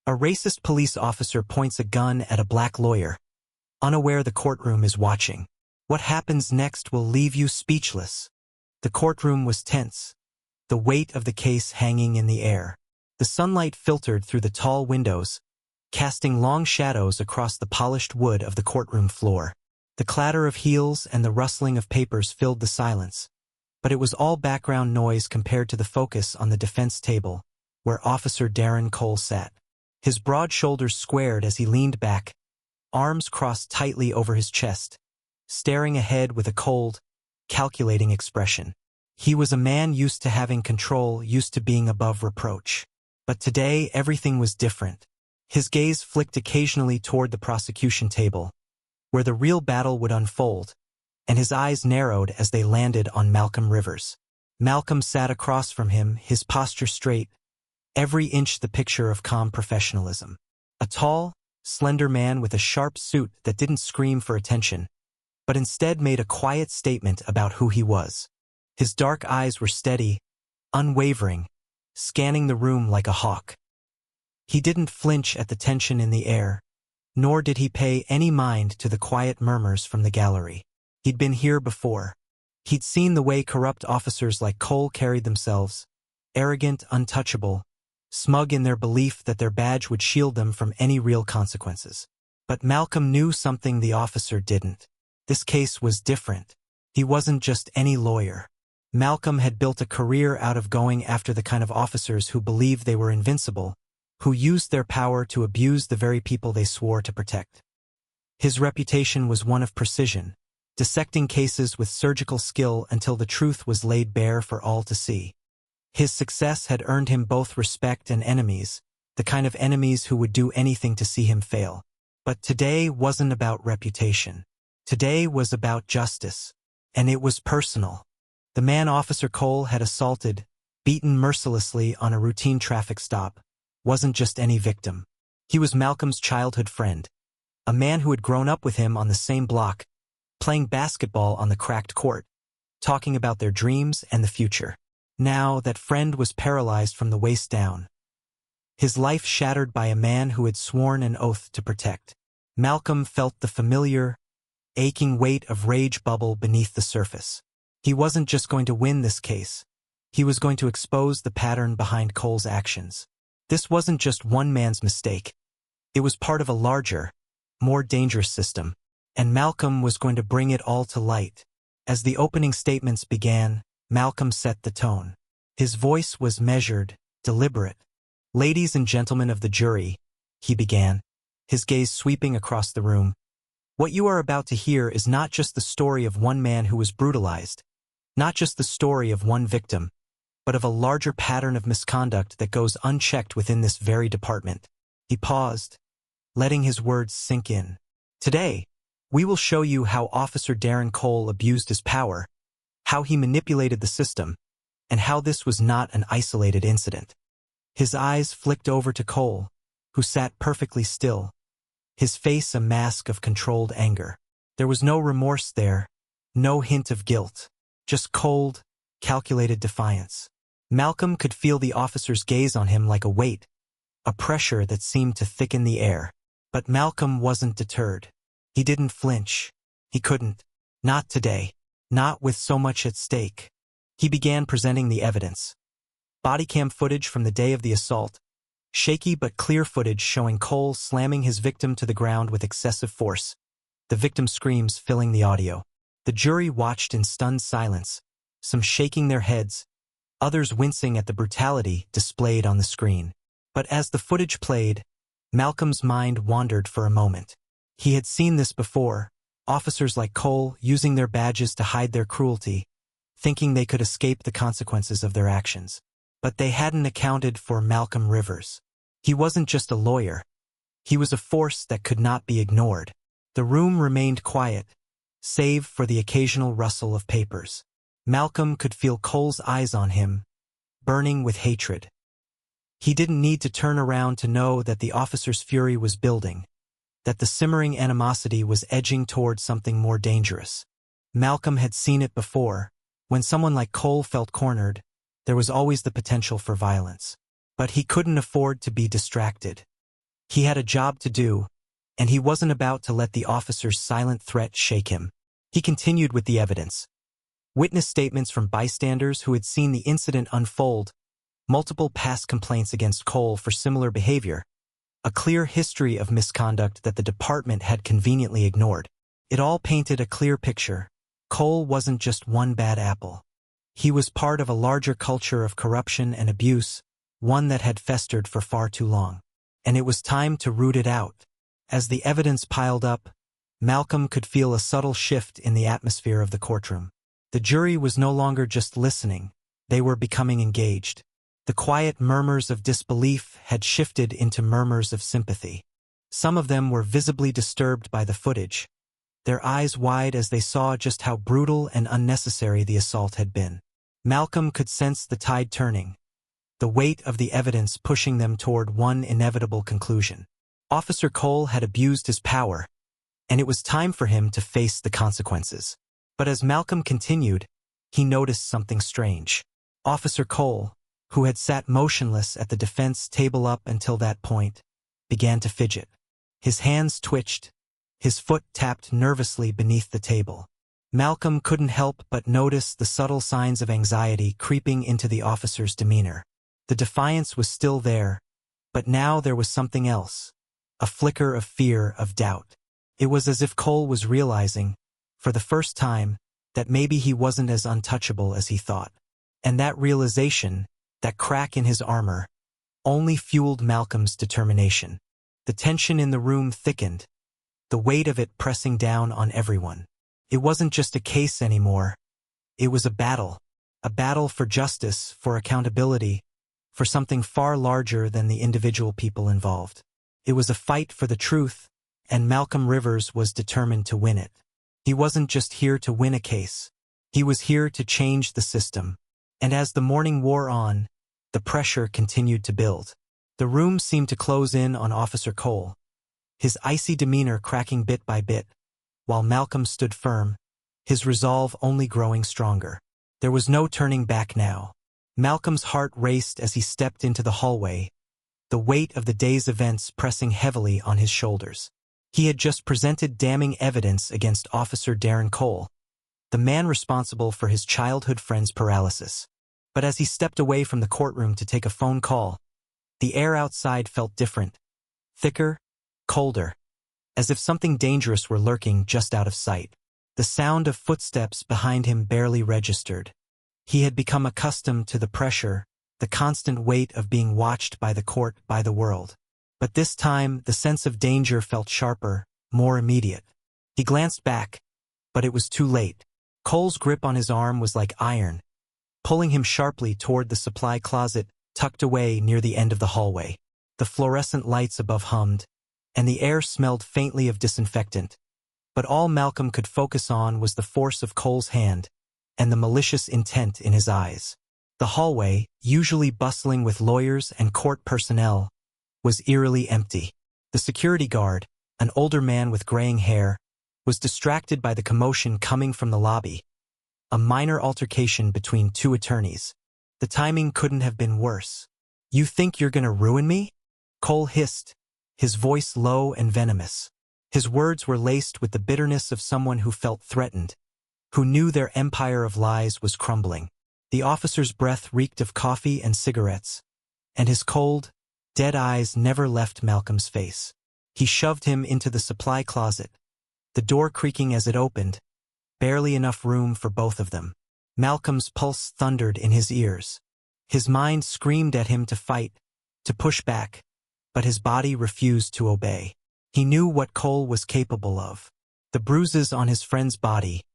A racist police officer points a gun at a black lawyer, unaware the courtroom is watching. What happens next will leave you speechless. The courtroom was tense, the weight of the case hanging in the air. The sunlight filtered through the tall windows, casting long shadows across the polished wood of the courtroom floor. The clatter of heels and the rustling of papers filled the silence, but it was all background noise compared to the focus on the defense table, where Officer Darren Cole sat. His broad shoulders squared as he leaned back, arms crossed tightly over his chest, staring ahead with a cold, calculating expression. He was a man used to having control, used to being above reproach. But today, everything was different. His gaze flicked occasionally toward the prosecution table, where the real battle would unfold, and his eyes narrowed as they landed on Malcolm Rivers. Malcolm sat across from him, his posture straight, every inch the picture of calm professionalism. A tall, slender man with a sharp suit that didn't scream for attention, but instead made a quiet statement about who he was. His dark eyes were steady, unwavering, scanning the room like a hawk. He didn't flinch at the tension in the air, nor did he pay any mind to the quiet murmurs from the gallery. He'd been here before. He'd seen the way corrupt officers like Cole carried themselves, arrogant, untouchable, smug in their belief that their badge would shield them from any real consequences. But Malcolm knew something the officer didn't. This case was different. He wasn't just any lawyer. Malcolm had built a career out of going after the kind of officers who believed they were invincible, who used their power to abuse the very people they swore to protect. His reputation was one of precision, dissecting cases with surgical skill until the truth was laid bare for all to see. His success had earned him both respect and enemies, the kind of enemies who would do anything to see him fail. But today wasn't about reputation. Today was about justice, and it was personal. The man Officer Cole had assaulted, beaten mercilessly on a routine traffic stop, wasn't just any victim. He was Malcolm's childhood friend, a man who had grown up with him on the same block, playing basketball on the cracked court, talking about their dreams and the future. Now that friend was paralyzed from the waist down, his life shattered by a man who had sworn an oath to protect. Malcolm felt the familiar, aching weight of rage bubble beneath the surface. He wasn't just going to win this case. He was going to expose the pattern behind Cole's actions. This wasn't just one man's mistake. It was part of a larger, more dangerous system, and Malcolm was going to bring it all to light. As the opening statements began, Malcolm set the tone. His voice was measured, deliberate. "Ladies and gentlemen of the jury," he began, his gaze sweeping across the room. "What you are about to hear is not just the story of one man who was brutalized, not just the story of one victim, but of a larger pattern of misconduct that goes unchecked within this very department." He paused, letting his words sink in. "Today, we will show you how Officer Darren Cole abused his power, how he manipulated the system, and how this was not an isolated incident." His eyes flicked over to Cole, who sat perfectly still, his face a mask of controlled anger. There was no remorse there, no hint of guilt, just cold, calculated defiance. Malcolm could feel the officer's gaze on him like a weight, a pressure that seemed to thicken the air. But Malcolm wasn't deterred. He didn't flinch. He couldn't. Not today. Not with so much at stake. He began presenting the evidence. Bodycam footage from the day of the assault, shaky but clear footage showing Cole slamming his victim to the ground with excessive force, the victim's screams filling the audio. The jury watched in stunned silence, some shaking their heads, others wincing at the brutality displayed on the screen. But as the footage played, Malcolm's mind wandered for a moment. He had seen this before, officers like Cole using their badges to hide their cruelty, thinking they could escape the consequences of their actions. But they hadn't accounted for Malcolm Rivers. He wasn't just a lawyer. He was a force that could not be ignored. The room remained quiet, save for the occasional rustle of papers. Malcolm could feel Cole's eyes on him, burning with hatred. He didn't need to turn around to know that the officer's fury was building, that the simmering animosity was edging toward something more dangerous. Malcolm had seen it before. When someone like Cole felt cornered, there was always the potential for violence. But he couldn't afford to be distracted. He had a job to do, and he wasn't about to let the officer's silent threat shake him. He continued with the evidence. Witness statements from bystanders who had seen the incident unfold, multiple past complaints against Cole for similar behavior, a clear history of misconduct that the department had conveniently ignored. It all painted a clear picture. Cole wasn't just one bad apple. He was part of a larger culture of corruption and abuse, one that had festered for far too long. And it was time to root it out. As the evidence piled up, Malcolm could feel a subtle shift in the atmosphere of the courtroom. The jury was no longer just listening, they were becoming engaged. The quiet murmurs of disbelief had shifted into murmurs of sympathy. Some of them were visibly disturbed by the footage, their eyes wide as they saw just how brutal and unnecessary the assault had been. Malcolm could sense the tide turning, the weight of the evidence pushing them toward one inevitable conclusion. Officer Cole had abused his power, and it was time for him to face the consequences. But as Malcolm continued, he noticed something strange. Officer Cole, who had sat motionless at the defense table up until that point, began to fidget. His hands twitched, his foot tapped nervously beneath the table. Malcolm couldn't help but notice the subtle signs of anxiety creeping into the officer's demeanor. The defiance was still there, but now there was something else, a flicker of fear, of doubt. It was as if Cole was realizing, for the first time, that maybe he wasn't as untouchable as he thought. And that realization, that crack in his armor, only fueled Malcolm's determination. The tension in the room thickened, the weight of it pressing down on everyone. It wasn't just a case anymore. It was a battle for justice, for accountability, for something far larger than the individual people involved. It was a fight for the truth, and Malcolm Rivers was determined to win it. He wasn't just here to win a case. He was here to change the system. And as the morning wore on, the pressure continued to build. The room seemed to close in on Officer Cole, his icy demeanor cracking bit by bit, while Malcolm stood firm, his resolve only growing stronger. There was no turning back now. Malcolm's heart raced as he stepped into the hallway, the weight of the day's events pressing heavily on his shoulders. He had just presented damning evidence against Officer Darren Cole, the man responsible for his childhood friend's paralysis. But as he stepped away from the courtroom to take a phone call, the air outside felt different, thicker, colder, as if something dangerous were lurking just out of sight. The sound of footsteps behind him barely registered. He had become accustomed to the pressure, the constant weight of being watched by the court, by the world. But this time, the sense of danger felt sharper, more immediate. He glanced back, but it was too late. Cole's grip on his arm was like iron, pulling him sharply toward the supply closet tucked away near the end of the hallway. The fluorescent lights above hummed, and the air smelled faintly of disinfectant. But all Malcolm could focus on was the force of Cole's hand and the malicious intent in his eyes. The hallway, usually bustling with lawyers and court personnel, was eerily empty. The security guard, an older man with graying hair, was distracted by the commotion coming from the lobby, a minor altercation between two attorneys. The timing couldn't have been worse. "You think you're gonna ruin me?" Cole hissed, his voice low and venomous. His words were laced with the bitterness of someone who felt threatened, who knew their empire of lies was crumbling. The officer's breath reeked of coffee and cigarettes, and his cold, dead eyes never left Malcolm's face. He shoved him into the supply closet, the door creaking as it opened, barely enough room for both of them. Malcolm's pulse thundered in his ears. His mind screamed at him to fight, to push back, but his body refused to obey. He knew what Cole was capable of. The bruises on his friend's body,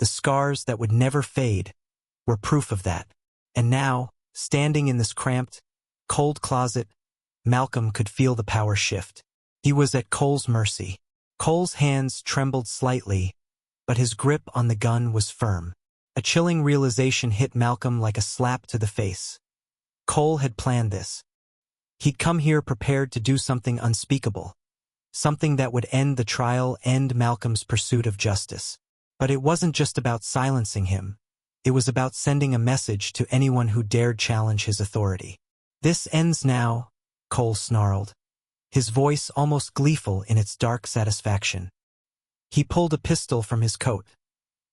the scars that would never fade, were proof of that. And now, standing in this cramped, cold closet, Malcolm could feel the power shift. He was at Cole's mercy. Cole's hands trembled slightly, but his grip on the gun was firm. A chilling realization hit Malcolm like a slap to the face. Cole had planned this. He'd come here prepared to do something unspeakable, something that would end the trial, end Malcolm's pursuit of justice. But it wasn't just about silencing him. It was about sending a message to anyone who dared challenge his authority. "This ends now," Cole snarled. his voice almost gleeful in its dark satisfaction. He pulled a pistol from his coat.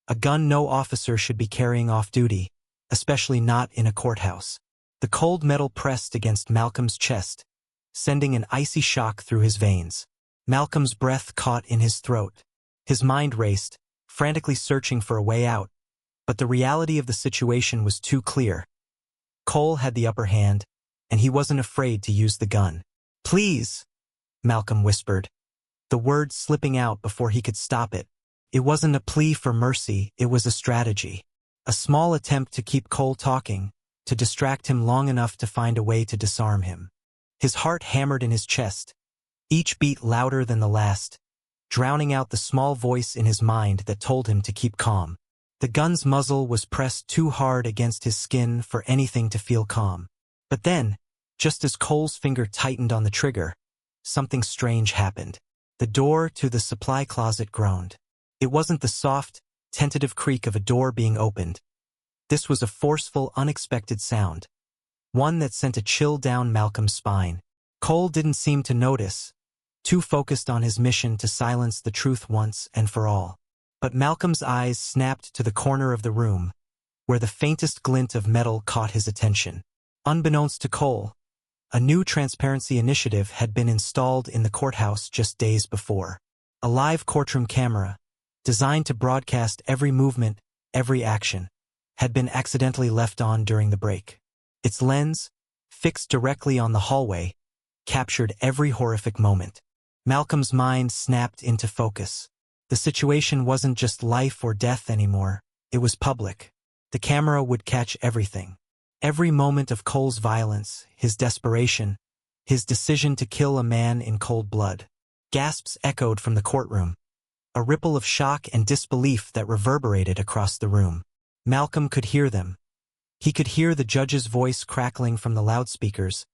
A gun no officer should be carrying off duty, especially not in a courthouse. The cold metal pressed against Malcolm's chest, sending an icy shock through his veins. Malcolm's breath caught in his throat. His mind raced, frantically searching for a way out, but the reality of the situation was too clear. Cole had the upper hand, and he wasn't afraid to use the gun. "Please," Malcolm whispered, the words slipping out before he could stop it. It wasn't a plea for mercy, it was a strategy. A small attempt to keep Cole talking, to distract him long enough to find a way to disarm him. His heart hammered in his chest, each beat louder than the last, drowning out the small voice in his mind that told him to keep calm. The gun's muzzle was pressed too hard against his skin for anything to feel calm. But then, just as Cole's finger tightened on the trigger, something strange happened. The door to the supply closet groaned. It wasn't the soft, tentative creak of a door being opened. This was a forceful, unexpected sound, one that sent a chill down Malcolm's spine. Cole didn't seem to notice, too focused on his mission to silence the truth once and for all. But Malcolm's eyes snapped to the corner of the room, where the faintest glint of metal caught his attention. Unbeknownst to Cole, a new transparency initiative had been installed in the courthouse just days before. A live courtroom camera, designed to broadcast every movement, every action, had been accidentally left on during the break. Its lens, fixed directly on the hallway, captured every horrific moment. Malcolm's mind snapped into focus. The situation wasn't just life or death anymore, it was public. The camera would catch everything. Every moment of Cole's violence, his desperation, his decision to kill a man in cold blood. Gasps echoed from the courtroom, a ripple of shock and disbelief that reverberated across the room. Malcolm could hear them. He could hear the judge's voice crackling from the loudspeakers,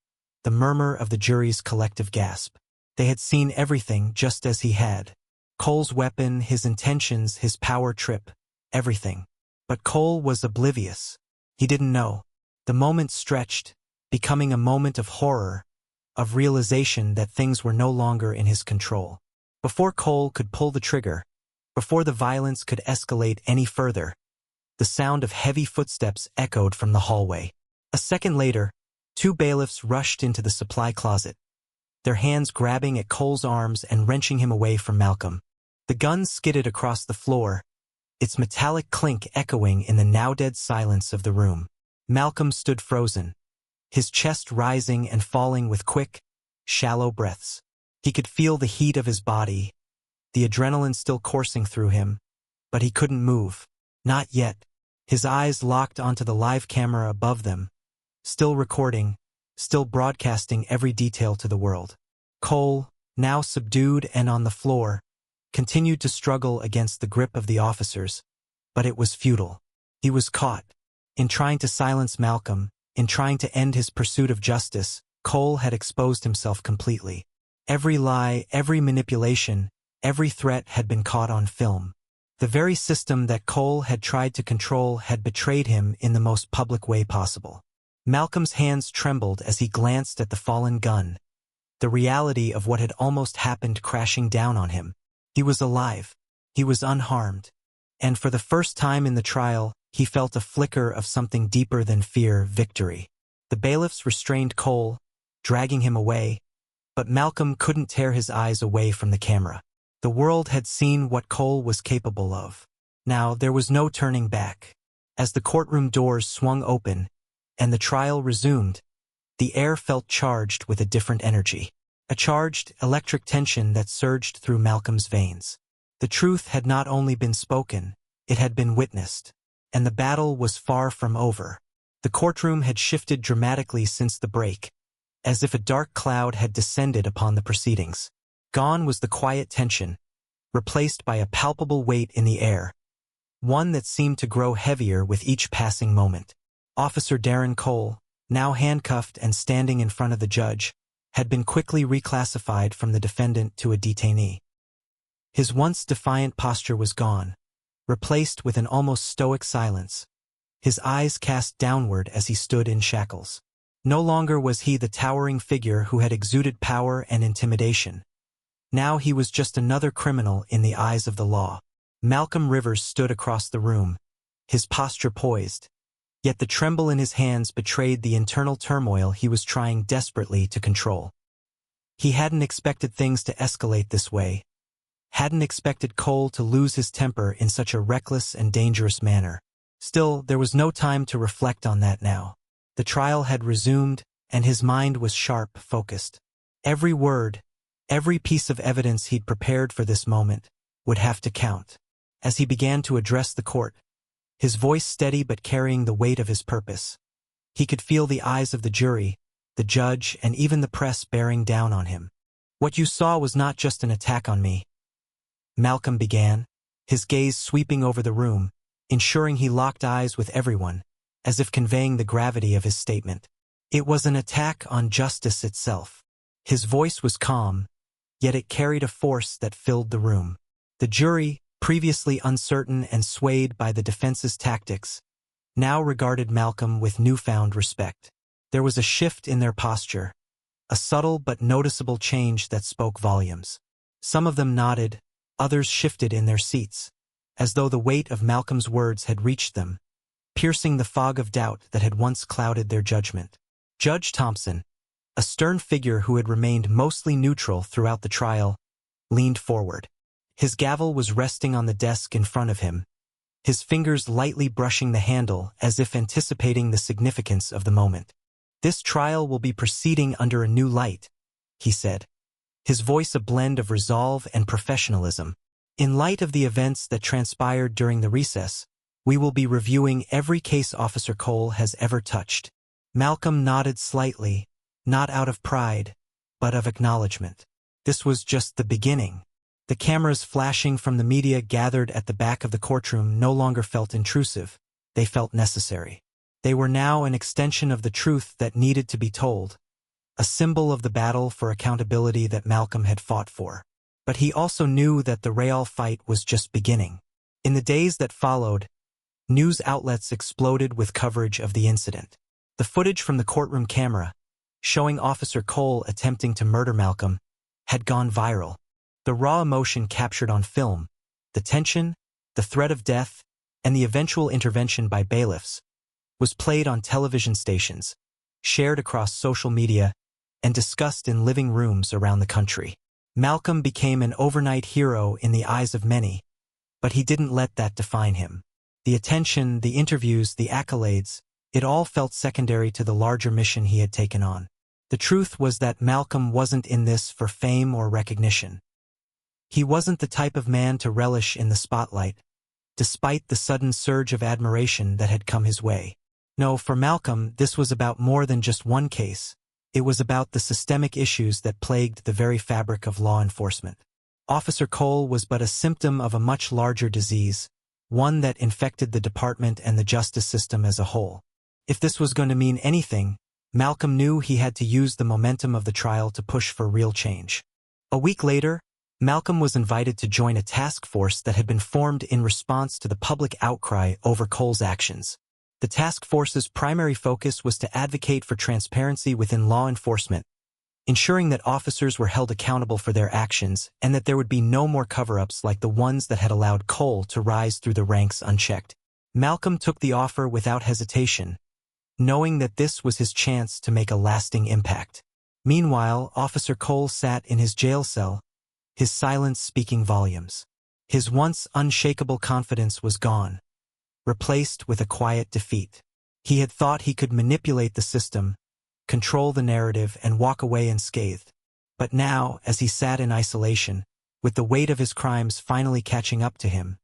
the murmur of the jury's collective gasp. They had seen everything just as he had. Cole's weapon, his intentions, his power trip, everything. But Cole was oblivious. He didn't know. The moment stretched, becoming a moment of horror, of realization that things were no longer in his control. Before Cole could pull the trigger, before the violence could escalate any further, the sound of heavy footsteps echoed from the hallway. A second later, two bailiffs rushed into the supply closet, their hands grabbing at Cole's arms and wrenching him away from Malcolm. The gun skidded across the floor, its metallic clink echoing in the now-dead silence of the room. Malcolm stood frozen, his chest rising and falling with quick, shallow breaths. He could feel the heat of his body, the adrenaline still coursing through him, but he couldn't move. Not yet. His eyes locked onto the live camera above them, still recording, still broadcasting every detail to the world. Cole, now subdued and on the floor, continued to struggle against the grip of the officers, but it was futile. He was caught. In trying to silence Malcolm, in trying to end his pursuit of justice, Cole had exposed himself completely. Every lie, every manipulation, every threat had been caught on film. The very system that Cole had tried to control had betrayed him in the most public way possible. Malcolm's hands trembled as he glanced at the fallen gun, the reality of what had almost happened crashing down on him. He was alive. He was unharmed. And for the first time in the trial, he felt a flicker of something deeper than fear, victory. The bailiffs restrained Cole, dragging him away, but Malcolm couldn't tear his eyes away from the camera. The world had seen what Cole was capable of. Now there was no turning back. As the courtroom doors swung open and the trial resumed, the air felt charged with a different energy. A charged, electric tension that surged through Malcolm's veins. The truth had not only been spoken, it had been witnessed. And the battle was far from over. The courtroom had shifted dramatically since the break, as if a dark cloud had descended upon the proceedings. Gone was the quiet tension, replaced by a palpable weight in the air, one that seemed to grow heavier with each passing moment. Officer Darren Cole, now handcuffed and standing in front of the judge, had been quickly reclassified from the defendant to a detainee. His once defiant posture was gone, replaced with an almost stoic silence, his eyes cast downward as he stood in shackles. No longer was he the towering figure who had exuded power and intimidation. Now he was just another criminal in the eyes of the law. Malcolm Rivers stood across the room, his posture poised. Yet the tremble in his hands betrayed the internal turmoil he was trying desperately to control. He hadn't expected things to escalate this way. Hadn't expected Cole to lose his temper in such a reckless and dangerous manner. Still, there was no time to reflect on that now. The trial had resumed, and his mind was sharp, focused. Every word, every piece of evidence he'd prepared for this moment, would have to count. As he began to address the court, his voice steady but carrying the weight of his purpose, he could feel the eyes of the jury, the judge, and even the press bearing down on him. "What you saw was not just an attack on me," Malcolm began, his gaze sweeping over the room, ensuring he locked eyes with everyone, as if conveying the gravity of his statement. "It was an attack on justice itself." His voice was calm, yet it carried a force that filled the room. The jury, previously uncertain and swayed by the defense's tactics, now regarded Malcolm with newfound respect. There was a shift in their posture, a subtle but noticeable change that spoke volumes. Some of them nodded, others shifted in their seats, as though the weight of Malcolm's words had reached them, piercing the fog of doubt that had once clouded their judgment. Judge Thompson, a stern figure who had remained mostly neutral throughout the trial, leaned forward. His gavel was resting on the desk in front of him, his fingers lightly brushing the handle as if anticipating the significance of the moment. "This trial will be proceeding under a new light," he said, his voice a blend of resolve and professionalism. "In light of the events that transpired during the recess, we will be reviewing every case Officer Cole has ever touched." Malcolm nodded slightly, not out of pride, but of acknowledgement. This was just the beginning. The cameras flashing from the media gathered at the back of the courtroom no longer felt intrusive, they felt necessary. They were now an extension of the truth that needed to be told, a symbol of the battle for accountability that Malcolm had fought for. But he also knew that the real fight was just beginning. In the days that followed, news outlets exploded with coverage of the incident. The footage from the courtroom camera, showing Officer Cole attempting to murder Malcolm, had gone viral. The raw emotion captured on film, the tension, the threat of death, and the eventual intervention by bailiffs, was played on television stations, shared across social media, and discussed in living rooms around the country. Malcolm became an overnight hero in the eyes of many, but he didn't let that define him. The attention, the interviews, the accolades, it all felt secondary to the larger mission he had taken on. The truth was that Malcolm wasn't in this for fame or recognition. He wasn't the type of man to relish in the spotlight, despite the sudden surge of admiration that had come his way. No, for Malcolm, this was about more than just one case. It was about the systemic issues that plagued the very fabric of law enforcement. Officer Cole was but a symptom of a much larger disease, one that infected the department and the justice system as a whole. If this was going to mean anything, Malcolm knew he had to use the momentum of the trial to push for real change. A week later, Malcolm was invited to join a task force that had been formed in response to the public outcry over Cole's actions. The task force's primary focus was to advocate for transparency within law enforcement, ensuring that officers were held accountable for their actions and that there would be no more cover-ups like the ones that had allowed Cole to rise through the ranks unchecked. Malcolm took the offer without hesitation, knowing that this was his chance to make a lasting impact. Meanwhile, Officer Cole sat in his jail cell, his silence speaking volumes. His once unshakable confidence was gone, replaced with a quiet defeat. He had thought he could manipulate the system, control the narrative, and walk away unscathed. But now, as he sat in isolation, with the weight of his crimes finally catching up to him,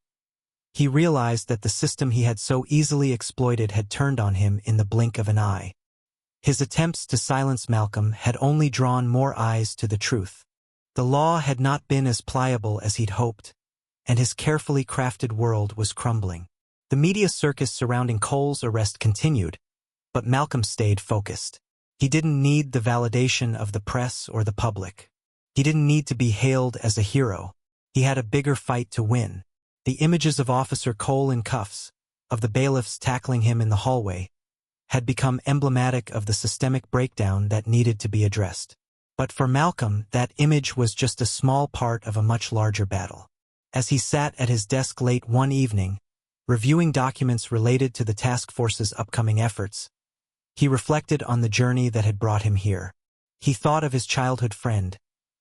he realized that the system he had so easily exploited had turned on him in the blink of an eye. His attempts to silence Malcolm had only drawn more eyes to the truth. The law had not been as pliable as he'd hoped, and his carefully crafted world was crumbling. The media circus surrounding Cole's arrest continued, but Malcolm stayed focused. He didn't need the validation of the press or the public. He didn't need to be hailed as a hero. He had a bigger fight to win. The images of Officer Cole in cuffs, of the bailiffs tackling him in the hallway, had become emblematic of the systemic breakdown that needed to be addressed. But for Malcolm, that image was just a small part of a much larger battle. As he sat at his desk late one evening, reviewing documents related to the task force's upcoming efforts, he reflected on the journey that had brought him here. He thought of his childhood friend,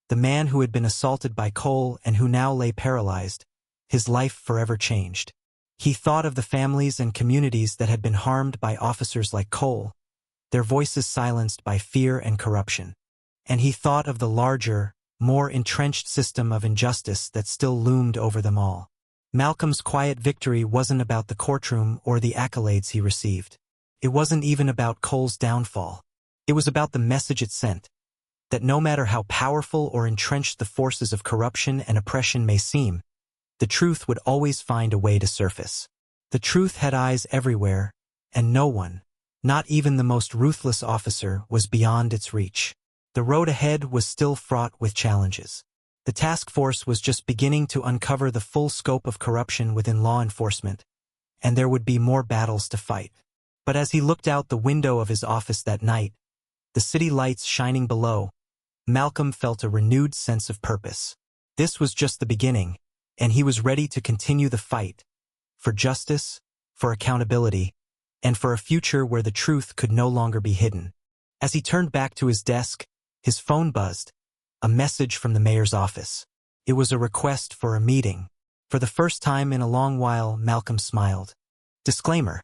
the man who had been assaulted by Cole and who now lay paralyzed, his life forever changed. He thought of the families and communities that had been harmed by officers like Cole, their voices silenced by fear and corruption. And he thought of the larger, more entrenched system of injustice that still loomed over them all. Malcolm's quiet victory wasn't about the courtroom or the accolades he received. It wasn't even about Cole's downfall. It was about the message it sent, that no matter how powerful or entrenched the forces of corruption and oppression may seem, the truth would always find a way to surface. The truth had eyes everywhere, and no one, not even the most ruthless officer, was beyond its reach. The road ahead was still fraught with challenges. The task force was just beginning to uncover the full scope of corruption within law enforcement, and there would be more battles to fight. But as he looked out the window of his office that night, the city lights shining below, Malcolm felt a renewed sense of purpose. This was just the beginning, and he was ready to continue the fight, for justice, for accountability, and for a future where the truth could no longer be hidden. As he turned back to his desk, his phone buzzed, a message from the mayor's office. It was a request for a meeting. For the first time in a long while, Malcolm smiled. Disclaimer: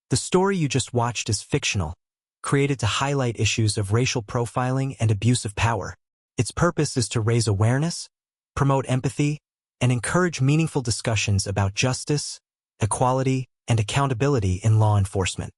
the story you just watched is fictional, created to highlight issues of racial profiling and abuse of power. Its purpose is to raise awareness, promote empathy, and encourage meaningful discussions about justice, equality, and accountability in law enforcement.